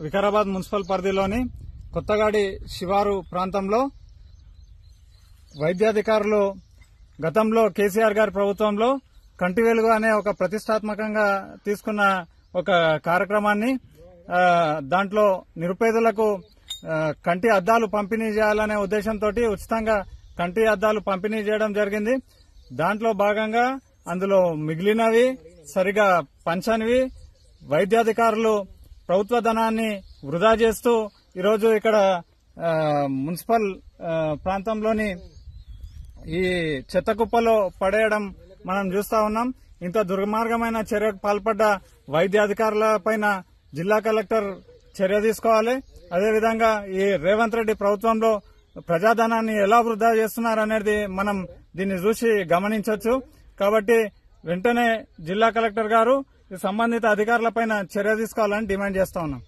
Vikarabad municipal పరిధిలోని కొత్తగాడి శివారు ప్రాంతంలో వైద్యాధికారులు గతంలో కేసీఆర్ గారి ప్రభుత్వంలో కంటి వెలుగు అనే ఒక ప్రతిష్టాత్మకంగా తీసుకున్న ఒక కార్యక్రమాన్ని దాంట్లో నిరుపేదలకు కంటి అద్దాలు పంపిణీ చేయాలనే ఉద్దేశంతో ఉచితంగా కంటి అద్దాలు పంపిణీ చేయడం జరిగింది. దాంట్లో భాగంగా అందులో మిగిలినవి సరిగా పంచనివి వైద్యాధికారులు ప్రభుత్వ ధనాన్ని వృధా చేస్తూ ఈరోజు ఇక్కడ మున్సిపల్ ప్రాంతంలోని ఈ చెత్త కుప్పలో పడేయడం మనం చూస్తా ఉన్నాం. ఇంత దుర్మార్గమైన చర్యకు పాల్పడ్డ వైద్యాధికారుల పైన జిల్లా కలెక్టర్ చర్య తీసుకోవాలి. అదేవిధంగా ఈ రేవంత్ రెడ్డి ప్రభుత్వంలో ప్రజాధనాన్ని ఎలా వృధా చేస్తున్నారనేది మనం దీన్ని చూసి గమనించవచ్చు. కాబట్టి వెంటనే జిల్లా కలెక్టర్ గారు సంబంధిత అధికారులపైన చర్య తీసుకోవాలని డిమాండ్ చేస్తా ఉన్నాం.